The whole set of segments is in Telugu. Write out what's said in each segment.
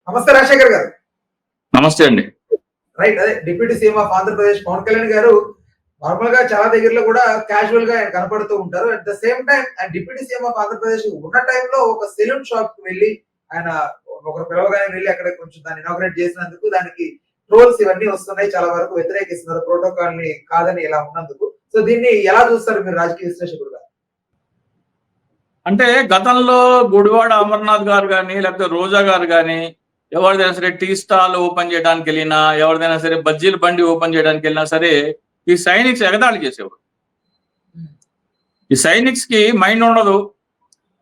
నమస్తే రాజశేఖర్ గారు. నమస్తే అండి. రైట్. అదే deputy CM of Andhra Pradesh Pawan Kalyan గారు నార్మల్ గా చాలా దగ్గరలో కూడా క్యాజువల్ గా ఆయన కనపడుతూ ఉంటారు. అట్ ద సేమ్ టైం ఆయన డిప్యూటీ సీఎం ఆఫ్ ఆంధ్రప్రదేశ్ ఉన్న టైంలో ఒక సెలూన్ షాప్ కి వెళ్ళి ఆయన ఒకరు పిలవగానే వెళ్ళి అక్కడ కొంచెం దాన్ని ఇనాగ్రేట్ చేసినందుకు దానికి ట్రోల్స్ ఇవన్నీ వస్తున్నాయి. చాలా వరకు వ్యతిరేకిస్తున్నారు ప్రోటోకాల్ ని కాదని ఇలా ఉన్నందుకు. సో దీన్ని ఎలా చూస్తారు మీరు రాజకీయ విశ్లేషకుడుగా? అంటే గతంలో గుడివాడ అమర్నాథ్ గారు కానీ లేకపోతే రోజా గారు కానీ ఎవరిదైనా సరే టీ స్టాల్ ఓపెన్ చేయడానికి వెళ్ళినా, ఎవరిదైనా సరే బజ్జీల బండి ఓపెన్ చేయడానికి వెళ్ళినా సరే ఈ సైనిక్స్ ఎగతాళి చేసేవారు. ఈ సైనిక్స్ కి మైండ్ ఉండదు,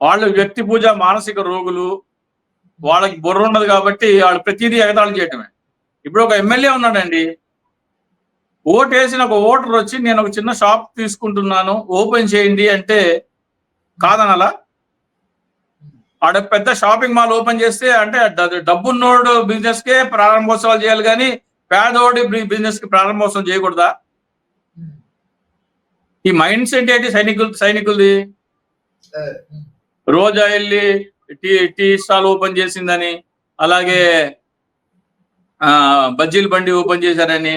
వాళ్ళు వ్యక్తి పూజ మానసిక రోగులు, వాళ్ళకి బుర్ర ఉండదు కాబట్టి వాళ్ళు ప్రతిదీ ఎగతాళి చేయటమే. ఇప్పుడు ఒక ఎమ్మెల్యే ఉన్నాడండి, ఓటు వేసిన ఒక ఓటర్ వచ్చి నేను ఒక చిన్న షాప్ తీసుకుంటున్నాను ఓపెన్ చేయండి అంటే కాదనలా? ఆడ పెద్ద షాపింగ్ మాల్ ఓపెన్ చేస్తే అంటే డబ్బున్నోడు బిజినెస్ కే ప్రారంభోత్సవాలు చేయాలి కానీ పేదోడి బిజినెస్ కి ప్రారంభోత్సవం చేయకూడదా? ఈ మైండ్ సెట్ ఏంటి సైనికులది? రోజా వెళ్ళి టీ స్టాల్ ఓపెన్ చేసిందని, అలాగే బజ్జీల బండి ఓపెన్ చేశారని,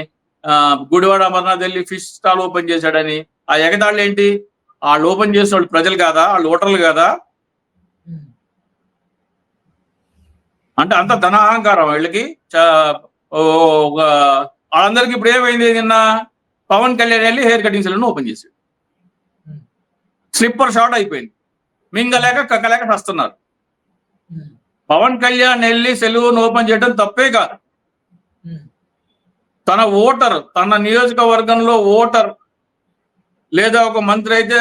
గుడివాడ అమర్నాథ్ వెళ్ళి ఫిష్ స్టాల్ ఓపెన్ చేశాడని, ఆ ఎగతాళ్ళు ఏంటి? వాళ్ళు ఓపెన్ చేసిన వాళ్ళు ప్రజలు కాదా? వాళ్ళు ఓటర్లు కాదా? అంటే అంత ధన అహంకారం వీళ్ళకి. వాళ్ళందరికీ ఇప్పుడు ఏమైంది? నిన్న పవన్ కళ్యాణ్ వెళ్ళి హెయిర్ కటింగ్ సెలూన్ ఓపెన్ చేశాడు. స్లిప్పర్ షార్ట్ అయిపోయింది, మింగలేక కక్కలేక వస్తున్నారు. పవన్ కళ్యాణ్ వెళ్ళి సెలూన్ ఓపెన్ చేయడం తప్పే కాదు. తన ఓటర్, తన నియోజకవర్గంలో ఓటర్ లేదా ఒక మంత్రి అయితే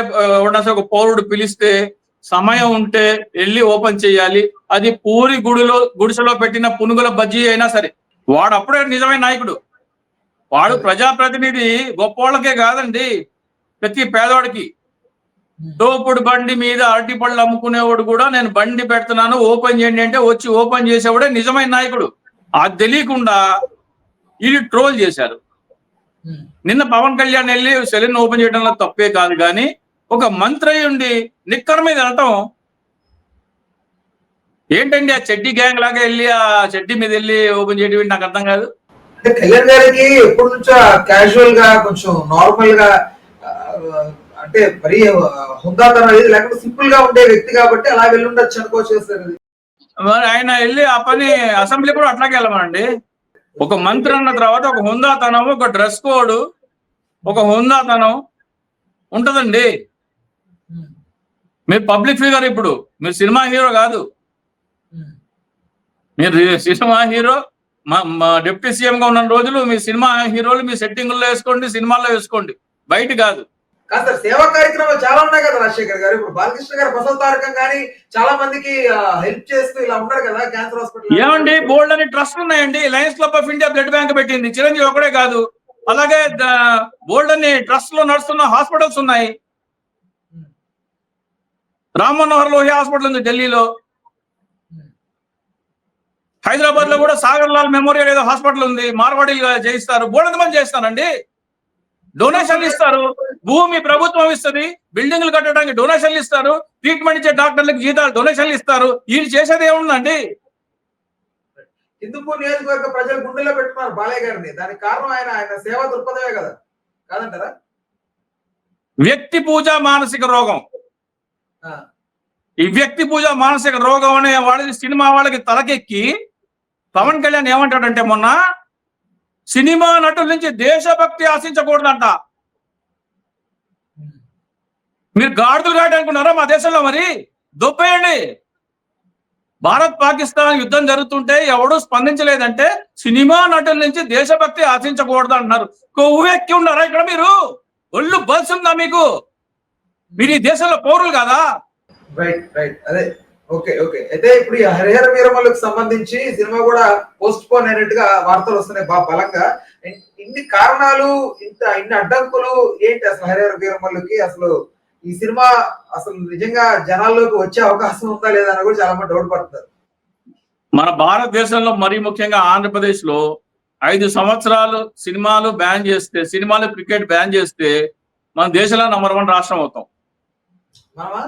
ఒక పౌరుడు పిలిస్తే సమయం ఉంటే వెళ్ళి ఓపెన్ చేయాలి. అది పూరి గుడిసెలో పెట్టిన పునుగుల బజ్జీ అయినా సరే. వాడు అప్పుడే నిజమైన నాయకుడు. వాడు ప్రజాప్రతినిధి గొప్పవాళ్ళకే కాదండి, ప్రతి పేదవాడికి. తోపుడు బండి మీద అరటి పళ్ళు అమ్ముకునేవాడు కూడా నేను బండి పెడుతున్నాను ఓపెన్ చేయండి అంటే వచ్చి ఓపెన్ చేసేవాడే నిజమైన నాయకుడు. అది తెలియకుండా ఇది ట్రోల్ చేశారు. నిన్న పవన్ కళ్యాణ్ వెళ్ళి సెలూన్ ఓపెన్ చేయడంలో తప్పే కాదు, కానీ ఒక మంత్రి అయి ఉండి నిక్కర్ మీద వెళ్ళటం ఏంటండి? ఆ చెడ్డీ గ్యాంగ్ లాగా వెళ్ళి ఆ చెడ్డీ మీద వెళ్ళి ఓపెన్ చేయడం నాకు అర్థం కాదు. అంటే కళ్యాణ్ గారికి ఎప్పటి నుంచో క్యాజువల్ గా కొంచెం నార్మల్ గా అంటే మరీ హుందాతనం అనేది లేకపోతే సింపుల్ గా ఉండే వ్యక్తి కాబట్టి అలా వెళ్ళుండొచ్చు అనుకోవచ్చు. మరి ఆయన వెళ్ళి ఆ పని అసెంబ్లీ కూడా అట్లాగే వెళ్ళమండి. ఒక మంత్రి అన్న తర్వాత ఒక హుందాతనం, ఒక డ్రెస్ కోడ్, ఒక హుందాతనం ఉంటదండి. మీరు పబ్లిక్ ఫిగర్, ఇప్పుడు మీరు సినిమా హీరో కాదు. మీరు సినిమా హీరో, మా డిప్యూటీ సీఎం గా ఉన్న రోజులు మీ సినిమా హీరోలు మీ సెట్టింగుల్లో వేసుకోండి, సినిమాల్లో వేసుకోండి, బయట కాదు. కాదు సార్, సేవా కార్యక్రమాలు చాలా ఉన్నాయి కదా రాజశేఖర్ గారు. ఇప్పుడు బాలకృష్ణ గారు బసవ తారకం కానీ చాలా మందికి హెల్ప్ చేస్తూ ఇలా ఉన్నారు కదా క్యాన్సర్ హాస్పిటల్. ఏమండి, బోల్డ్ అని ట్రస్ట్ ఉన్నాయండి. Lions club of India blood bank పెట్టింది, చిరంజీవి ఒకడే కాదు. అలాగే బోల్డ్ అని ట్రస్ట్ లో నడుస్తున్న హాస్పిటల్స్ ఉన్నాయి. రామ్ మనోహర్ లోహియా హాస్పిటల్ ఉంది ఢిల్లీలో. హైదరాబాద్ లో కూడా సాగర్ లాల్ మెమోరియల్ ఏదో హాస్పిటల్ ఉంది, మార్వాడీలు చేయిస్తారు. బోల్డ్ మంది చేస్తానండి, డొనేషన్లు ఇస్తారు. భూమి ప్రభుత్వం ఇస్తుంది, బిల్డింగ్లు కట్టడానికి డొనేషన్లు ఇస్తారు, ట్రీట్మెంట్ ఇచ్చే డాక్టర్లకు జీతాలు డొనేషన్లు ఇస్తారు. వీళ్ళు చేసేది ఏముందండి? హిందూపూర్ నియోజకవర్గ ప్రజలు గుండెలో పెట్టుకున్నారు బాలయ్య గారిని. దానికి కారణం ఆయన సేవా దృక్పథమే కదా, కాదంటారా? వ్యక్తి పూజ మానసిక రోగం. ఈ వ్యక్తి పూజ మానసిక రోగం అనే వాళ్ళకి సినిమా వాళ్ళకి తలకెక్కి పవన్ కళ్యాణ్ ఏమంటాడంటే, మొన్న సినిమా నటుల నుంచి దేశభక్తి ఆశించకూడదంట. మీరు గాడిదలు కాయడం అనుకున్నారా మా దేశంలో? మరి దొబ్బేయండి. భారత్ పాకిస్తాన్ యుద్ధం జరుగుతుంటే ఎవడూ స్పందించలేదంటే సినిమా నటుల నుంచి దేశభక్తి ఆశించకూడదు అంటున్నారు. కొవ్వు ఎక్కి ఉన్నారా ఇక్కడ? మీరు ఒళ్ళు బల్సుందా మీకు? మీరు ఈ దేశంలో పౌరులు కాదా? రైట్ రైట్ అదే ఓకే ఓకే. అయితే ఇప్పుడు ఈ హరిహర వీరమల్లుకి సంబంధించి సినిమా కూడా పోస్ట్ పోన్ అయినట్టుగా వార్తలు వస్తున్నాయి బాగా బలంగా. ఇన్ని కారణాలు, ఇన్ని అడ్డంకులు ఏంటి అసలు హరిహర వీరమల్లుకి? అసలు ఈ సినిమా అసలు నిజంగా జనాల్లోకి వచ్చే అవకాశం ఉందా లేదా అని కూడా చాలా మంది డౌట్ పడుతున్నారు. మన భారతదేశంలో మరీ ముఖ్యంగా ఆంధ్రప్రదేశ్ లో 5 సంవత్సరాలు సినిమాలు బ్యాన్ చేస్తే, సినిమాలు క్రికెట్ బ్యాన్ చేస్తే మన దేశంలో నంబర్ 1 రాష్ట్రం అవుతాం. మనమా?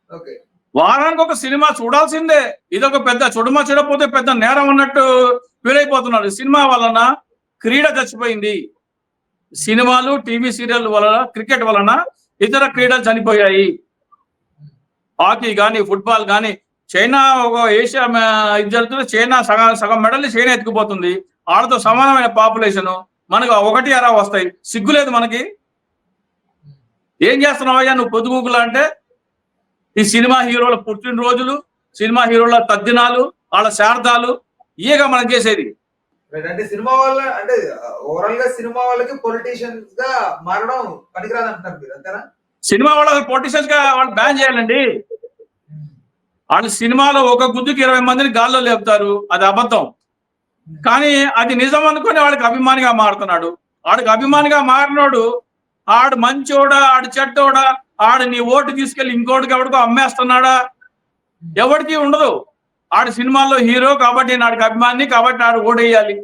ఓకే. వారానికి ఒక సినిమా చూడాల్సిందే. ఇదొక పెద్ద చుడుమ చూడకపోతే పెద్ద నేరం ఉన్నట్టు ఫీల్ అయిపోతున్నారు. సినిమా వలన క్రీడ చచ్చిపోయింది. సినిమాలు, టీవీ సీరియల్ వలన, క్రికెట్ వలన ఇతర క్రీడలు చనిపోయాయి. హాకీ కానీ, ఫుట్బాల్ కానీ, చైనా ఒక ఏషియా ఇది జరుగుతుంది. చైనా సగం మెడల్ని చైనా ఎత్తుకుపోతుంది. వాళ్ళతో సమానమైన పాపులేషన్. మనకు ఒకటి అరా వస్తాయి. సిగ్గులేదు మనకి. ఏం చేస్తున్నావయ్యా నువ్వు పొద్దుగూకులు అంటే? ఈ సినిమా హీరోల పుట్టినరోజులు, సినిమా హీరోల తద్దినాలు, వాళ్ళ శారదాలు ఇయేగా మనం చేసేది. అంటే సినిమా వాళ్ళ అంటే ఓవరాల్ గా సినిమా వాళ్ళకి పొలిటీషియన్స్ గా మారడం పనికిరాదు అంటున్నారు మీరు, అంతేనా? సినిమా వాళ్ళు పొలిటీషియన్స్ గా వాళ్ళు బ్యాన్ చేయాలండి. వాళ్ళు సినిమాలో ఒక గుద్దుకి 20 మందిని గాల్లో లేపుతారు. అది అబద్ధం. కానీ అది నిజం అనుకుని వాడికి అభిమానిగా మారుతున్నాడు. వాడికి అభిమానిగా మారినోడు ఆడు మంచోడా, ఆడు చెడ్డోడా, ఆడు నీ ఓటు తీసుకెళ్లి ఇంకోటికి ఎవడికో అమ్మేస్తున్నాడా? ఎవరికి ఉండదు. ఆడు సినిమాల్లో హీరో కాబట్టి నాడికి అభిమాని కాబట్టి ఆడు ఓటేయాలి.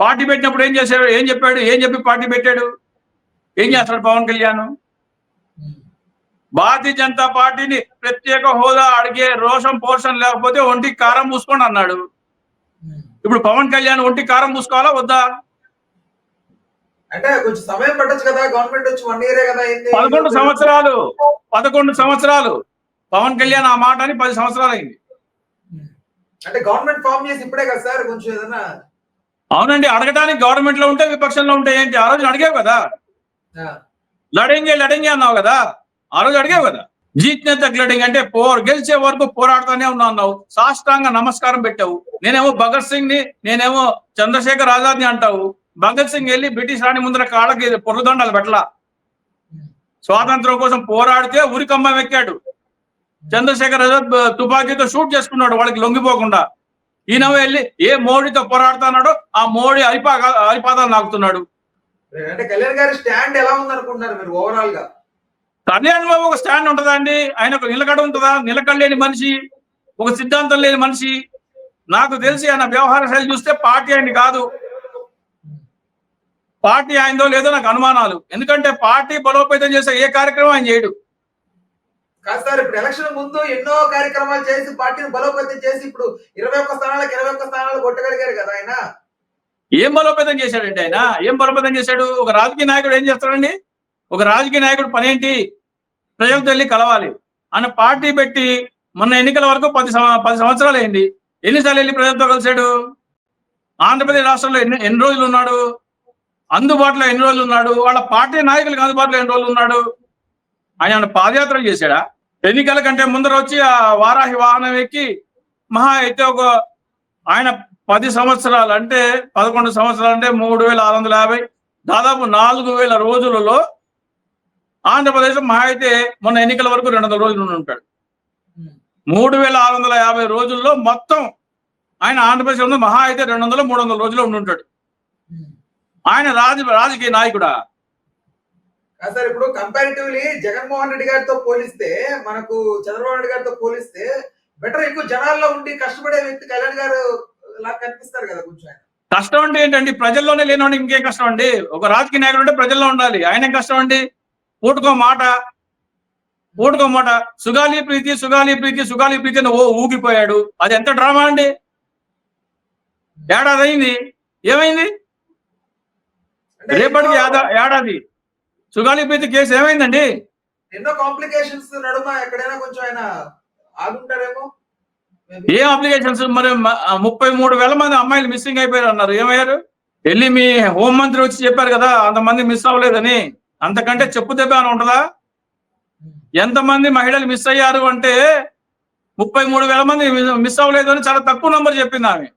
పార్టీ పెట్టినప్పుడు ఏం చేశాడు, ఏం చెప్పాడు, ఏం చెప్పి పార్టీ పెట్టాడు? ఏం చేస్తాడు పవన్ కళ్యాణ్? భారతీయ జనతా పార్టీని ప్రత్యేక హోదా అడిగే రోషం పోషం లేకపోతే ఒంటికి కారం పూసుకోండి అన్నాడు. ఇప్పుడు పవన్ కళ్యాణ్ ఒంటికి కారం పూసుకోవాలా వద్దా? అంటే కొంచెం సమయం పట్టొచ్చు కదా, గవర్నమెంట్ వచ్చి 1 ఇయరే కదా అయింది. 11 సంవత్సరాలు పవన్ కళ్యాణ్ ఆ మాట అని 10 సంవత్సరాలు అయింది. అంటే గవర్నమెంట్ ఫామ్ చేసి ఇప్పుడే కదా సార్ కొంచెం ఏదైనా. అవునండి, అడగడానికి గవర్నమెంట్ లో ఉంటే విపక్షంలో ఉంటే ఏంటి? ఆ రోజు అడిగావు కదా, లడింగే అన్నావు కదా, ఆ రోజు అడిగావు కదా. జీత్నే తక్ లడింగ్ అంటే గెలిచే వరకు పోరాడుతూనే ఉన్నావు. సాష్టాంగ నమస్కారం పెట్టావు. నేనేమో భగత్ సింగ్ ని, నేనేమో చంద్రశేఖర్ ఆజాద్ ని అంటావు. భగత్ సింగ్ వెళ్ళి బ్రిటిష్ రాణి ముందర కాళ్ళకి పొర్రుదండాలు పెట్టలా. స్వాతంత్రం కోసం పోరాడితే ఉరికమ్మం ఎక్కాడు. చంద్రశేఖర్ ఆజాద్ తుపాకీతో షూట్ చేసుకున్నాడు వాళ్ళకి లొంగిపోకుండా. ఈయన వెళ్ళి ఏ మోడీతో పోరాడుతున్నాడో ఆ మోడీ అరిపాదాలు నాకుతున్నాడు. అంటే కళ్యాణ్ గారి స్టాండ్ ఎలా ఉంది అనుకుంటున్నారు మీరు ఓవరాల్ గా? కళ్యాణ్ బాబు ఒక స్టాండ్ ఉంటుందా అండి? ఆయన ఒక నిలకడ ఉంటుందా? నిలకడ లేని మనిషి, ఒక సిద్ధాంతం లేని మనిషి. నాకు తెలిసి ఆయన వ్యవహార శైలి చూస్తే పార్టీ ఆయన కాదు. పార్టీ ఆయనదో లేదో నాకు అనుమానాలు. ఎందుకంటే పార్టీ బలోపేతం చేసే ఏ కార్యక్రమం ఆయన చేయడు. కాదు సార్, ఇప్పుడు ఎలక్షన్ ముందు ఎన్నో కార్యక్రమాలు చేసి పార్టీని బలోపేతం చేసి ఇప్పుడు 21 స్థానాలకు 21 స్థానాలు కొట్టగలిగారు కదా ఆయన. ఏం బలోపేతం చేశాడండి ఆయన? ఏం బలోపేతం చేశాడు? ఒక రాజకీయ నాయకుడు ఏం చేస్తాడండి? ఒక రాజకీయ నాయకుడు పని ఏంటి? ప్రజలతో వెళ్ళి కలవాలి. ఆయన పార్టీ పెట్టి మొన్న ఎన్నికల వరకు 10 సంవత్సరాలు అయింది. ఎన్నిసార్లు వెళ్ళి ప్రజలతో కలిశాడు? ఆంధ్రప్రదేశ్ రాష్ట్రంలో ఎన్ని రోజులు ఉన్నాడు? అందుబాటులో ఎన్ని రోజులు ఉన్నాడు? వాళ్ళ పార్టీ నాయకులకు అందుబాటులో ఎన్ని రోజులు ఉన్నాడు? ఆయన పాదయాత్రలు చేశాడా? ఎన్నికల కంటే ముందర వచ్చి ఆ వారాహి వాహనం ఎక్కి మహా అయితే ఆయన 10 సంవత్సరాలు అంటే 11 సంవత్సరాలు అంటే 3650, దాదాపు 4000 రోజులలో ఆంధ్రప్రదేశ్ మహా అయితే మొన్న ఎన్నికల వరకు 200 రోజులు ఉంటాడు. 3650 రోజుల్లో మొత్తం ఆయన ఆంధ్రప్రదేశ్ లో మహా అయితే 200-300 రోజుల్లో ఉండుంటాడు. ఆయన రాజకీయ నాయకుడా? సార్ ఇప్పుడు కంపారిటివ్లీ జగన్మోహన్ రెడ్డి గారితో పోలిస్తే, మనకు చంద్రబాబు నాయుడు గారితో పోలిస్తే బెటర్, ఎక్కువ జనాల్లో ఉండి కష్టపడే వ్యక్తి కళ్యాణ్ గారు లాగా కనిపిస్తారు కదా కొంచెం. ఆయన కష్టం అంటే ఏంటండి? ప్రజల్లోనే లేనివాడి ఇంకేం కష్టం అండి? ఒక రాజకీయ నాయకుడు అంటే ప్రజల్లో ఉండాలి. ఆయన కష్టం అండి? పూటకో మాట సుగాలి ప్రీతి అని ఊగిపోయాడు. అది ఎంత డ్రామా అండి? ఏడాది అయింది, ఏమైంది? రేపటికి ఏడాది. సుగాలి ప్రీతి కేసు ఏమైందండి? ఎన్నో కాంప్లికేషన్స్ నడుమ ఎక్కడైనా కొంచెం ఆయన ఆగుంటారేమో. ఏం అప్లికేషన్స్? మరి 33,000 మంది అమ్మాయిలు మిస్సింగ్ అయిపోయారు అన్నారు. ఏమయ్యారు? వెళ్ళి మీ హోంమంత్రి వచ్చి చెప్పారు కదా అంతమంది మిస్ అవ్వలేదని. అంతకంటే చెప్పు దెబ్బ అని ఉంటుందా? ఎంతమంది మహిళలు మిస్ అయ్యారు అంటే 33,000 మంది మిస్ అవ్వలేదు అని చాలా తక్కువ నంబర్ చెప్పింది ఆమె.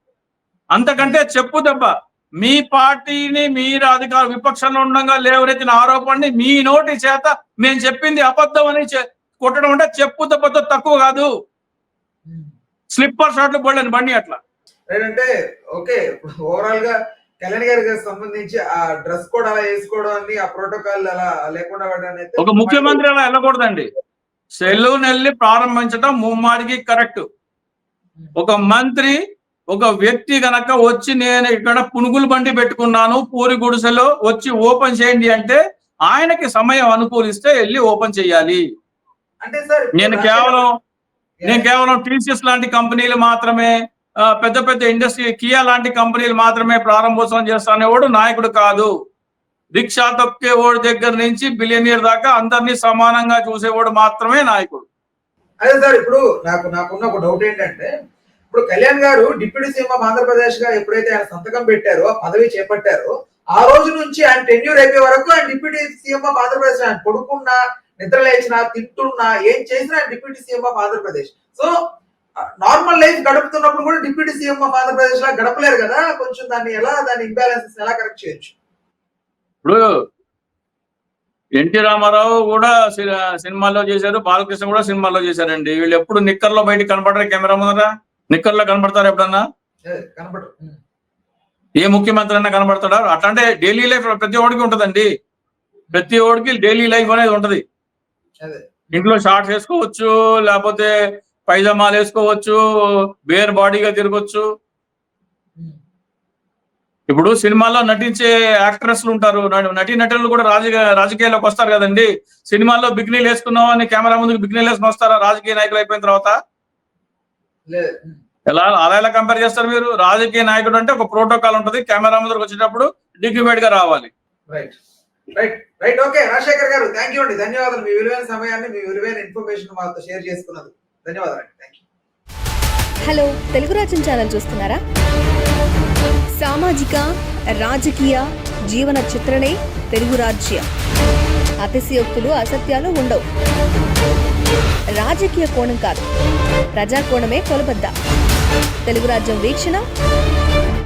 అంతకంటే చెప్పు దెబ్బ. మీ పార్టీని మీరు అధికార విపక్షంలో ఉండగా లేవనెత్తిన ఆరోపణని మీ నోటి చేత మేము చెప్పింది అబద్ధం అని కొట్టడం అంటే చెప్పు దెబ్బతో తక్కువ కాదు. స్లిప్పర్ షాట్లు పడలేని బండి అట్లా. అంటే ఓకే, ఓవరాల్ గా కళ్యాణ్ గారికి సంబంధించి ఆ డ్రెస్ కోడ్ అలా వేసుకోవడం అని, ఆ ప్రోటోకాల్ అలా లేకుండా ఒక ముఖ్యమంత్రి అలా వెళ్ళకూడదండి. సెలూన్ వెళ్ళి ప్రారంభించడం ముమ్మాడికి కరెక్ట్. ఒక మంత్రి, ఒక వ్యక్తి గనక వచ్చి నేను ఇక్కడ పునుగులు బండి పెట్టుకున్నాను పూరి గుడిసెలో వచ్చి ఓపెన్ చేయండి అంటే ఆయనకి సమయం అనుకూలిస్తే వెళ్ళి ఓపెన్ చేయాలి. అంటే సార్ నేను కేవలం నేను కేవలం టీసీఎస్ లాంటి కంపెనీలు మాత్రమే, పెద్ద పెద్ద ఇండస్ట్రీ కియా లాంటి కంపెనీలు మాత్రమే ప్రారంభోత్సవం చేస్తానేవాడు నాయకుడు కాదు. రిక్షా తొక్కేవాడు దగ్గర నుంచి బిలియనీర్ దాకా అందరినీ సమానంగా చూసేవాడు మాత్రమే నాయకుడు. అదే సార్, ఇప్పుడు నాకున్న ఒక డౌట్ ఏంటంటే, ఇప్పుడు కళ్యాణ్ గారు డిప్యూటీ సీఎం ఆఫ్ ఆంధ్రప్రదేశ్ గా ఎప్పుడైతే ఆయన సంతకం పెట్టారో, ఆ పదవి చేపట్టారో, ఆ రోజు నుంచి ఆయన టెన్యూర్ అయిపోయే వరకు ఆయన డిప్యూటీ సీఎం ఆఫ్ ఆంధ్రప్రదేశ్. ఆయన పడుకున్నా, నిద్ర లేచినా, తింటున్నా, ఏం చేసినా ఆయన deputy CM of Andhra Pradesh. So normal life గడుపుతున్నప్పుడు కూడా డిప్యూటీ సీఎం ఆఫ్ ఆంధ్రప్రదేశ్ లా గడపలేరు కదా. కొంచెం దాని ఇంబ్యాలెన్సెస్ ఎలా కరెక్ట్ చేయొచ్చు? ఇప్పుడు ఎన్టీ రామారావు కూడా సినిమాల్లో చేశారు, బాలకృష్ణ కూడా సినిమాల్లో చేశారండి. వీళ్ళు ఎప్పుడు నిక్కర్లో బయట కనపడరు, కెమెరా ముందర నిక్కర్లో కనపడతారు ఎప్పుడన్నా? కనపడరు. ఏ ముఖ్యమంత్రి అన్నా కనబడతాడా? అట్లాంటే డైలీ లైఫ్ ప్రతి ఒడికి ఉంటదండి. ప్రతి ఒడికి డైలీ లైఫ్ అనేది ఉంటది. ఇంట్లో షార్ట్స్ వేసుకోవచ్చు, లేకపోతే పైజామాలు వేసుకోవచ్చు, బేర్ బాడీగా తిరగొచ్చు. ఇప్పుడు సినిమాల్లో నటించే యాక్ట్రెస్లు ఉంటారు, నటీనటులు కూడా రాజకీయాల్లోకి వస్తారు కదండి. సినిమాల్లో బిగ్నీలు వేసుకున్నాం అని కెమెరా ముందుకు బిగ్నీలు వేసుకుని వస్తారా రాజకీయ నాయకులు అయిపోయిన తర్వాత? ఎలా కంపేర్ చేస్తారు మీరు? రాజకీయ నాయకుడు అంటే ఒక ప్రోటోకాల్ ఉంటది, కెమెరా ముందుకు వచ్చేటప్పుడు డిగ్నిఫైడ్ గా రావాలి. రైట్ ఓకే రాజశేఖర్ గారు, థ్యాంక్ యూ అండి, ధన్యవాదాలు. మీ విలువైన సమయాన్ని, మీ విలువైన ఇన్ఫర్మేషన్ మాతో షేర్ చేసుకున్నందుకు ధన్యవాదాలు అండి. Thank you. హలో, తెలుగు రాజ్యం ఛానల్ చూస్తున్నారా? సామాజిక, రాజకీయ, జీవన చిత్రణే తెలుగు రాజ్యం. అతిశయోక్తులు, అసత్యాలు ఉండవు. రాజకీయ కోణం కాదు, ప్రజా కోణమే కొలబద్ద. తెలుగు రాజ్యం వీక్షణ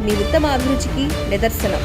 మీ ఉత్తమ అభిరుచికి నిదర్శనం.